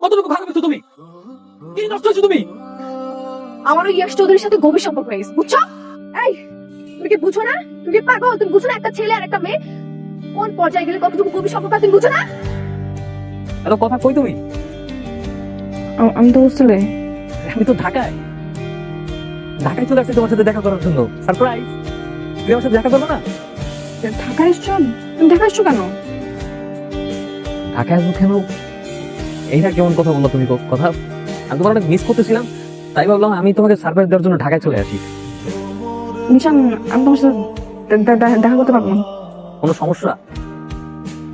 কতটুকু ভালো পেতো তুমি? কি নষ্ট হয়েছো তুমি? আমার ওই ইয়াশ চৌধুরীর সাথে গভীর সম্পর্ক হয়ে গেছে, বুঝছো? এই, তুমি কি বুঝো না? তুমি কি পাগল? তুমি বুঝো না একটা ছেলে আর একটা মেয়ে কোন পর্যায়ে গেলে কতটুকু গভীর সম্পর্ক হয়, তুমি বুঝো না? এত কথা কই তুমি? আমি তো হোস্টেলে। আমি তো ঢাকায় চলে আসছি তোমার সাথে দেখা করার জন্য। সারপ্রাইজ! তুমি আমার সাথে দেখা করবে না? ঢাকায় এসছো? তুমি ঢাকা এসছো কেন? ঢাকায় আসবো কেন? এইটা কেমন কথা বললো তুমি? কথা আমি তোমার অনেক মিস করতেছিলাম, তাই ভাবলাম আমি তোমাকে সারপ্রাইজ দেওয়ার জন্য ঢাকায় চলে আসি। নিশান, আমি তোমার সাথে দেখা করতে পারবো না। কোনো সমস্যা?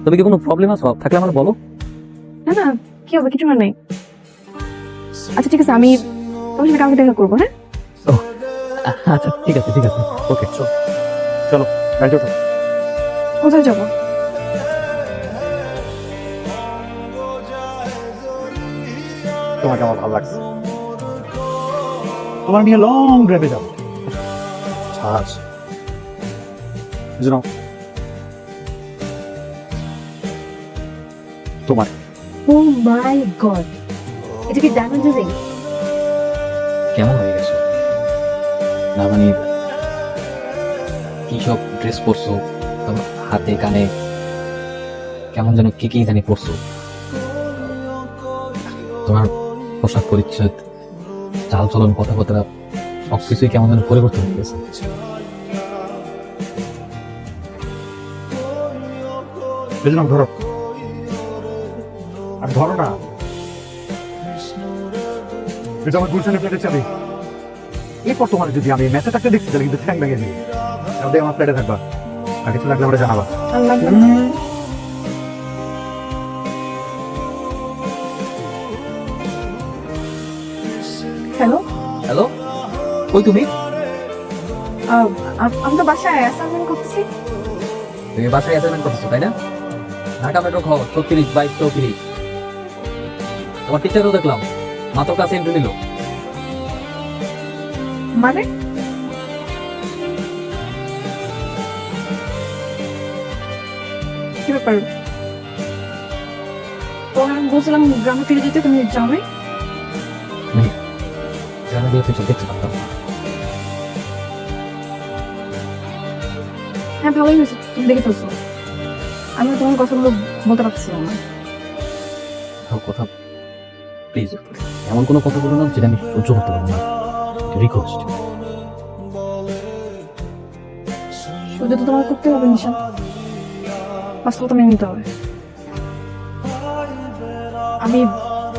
তুমি কি কোনো প্রবলেম আছে? থাকলে আমার বলো। না না, কি হবে, কিছু না, নেই। আচ্ছা ঠিক আছে, আমি তোমার সাথে কালকে দেখা করবো। হ্যাঁ, আচ্ছা ঠিক আছে ওকে, চলো গাড়িতে ওঠো। কোথায় যাবো? তোমাকে আমার ভালো লাগছে, তোমার নিয়ে লং ড্রাইভে যাবো। ছাড় বুঝলাম তোমার। ও মাই গড, এটা কি ডায়মন্ড রিং? কেমন হয়ে গেছো? না মানে কি সব ড্রেস পরছো, তোমার হাতে কানে কেমন যেন কি জানি পরছো। তোমার পোশাক পরিচ্ছদ, চাল চলন, কথাবার্তা সবকিছুই কেমন যেন পরিবর্তন হয়ে গেছে। বুঝলাম, ধরো আর ধরো না, এটা আমার গুলশানের ফ্ল্যাটের চাবি। এরপর তোমার যদি আমি মেসে থাকতে দেখছি তাহলে কিন্তু ঠ্যাং ভেঙে দিই। তাহলে আমার ফ্ল্যাটে থাকবা, আর কিছু লাগলে আমরা জানাবা। হ্যালো, হ্যালো, কই তুমি? আমি তো বাসায় অ্যাসাইনমেন্ট করতেছি। তুমি বাসায় অ্যাসাইনমেন্ট করতেছো তাই না? ঢাকা মেট্রো ঘর 36/34। তোমার টিচারও দেখলাম মাত্র ক্লাস এন্ট্রি নিল। মানে কি ব্যাপার? আমি বলছিলাম গ্রামে ফিরে যেতে, তুমি যাবে? গ্রামে গিয়ে কিছু দেখতে পারতাম। হ্যাঁ, ভালোই হয়েছে, তুমি দেখে ফেলছো। আমি তোমার কথাগুলো বলতে পারছিলাম না। কথা প্লিজ, এমন কোনো কথা বলো না যেটা আমি সহ্য করতে পারবো না। রিকোয়েস্ট। সহ্য তো তোমার করতে হবে নিশান, বাস্তবতা মেনে নিতে হবে। আমি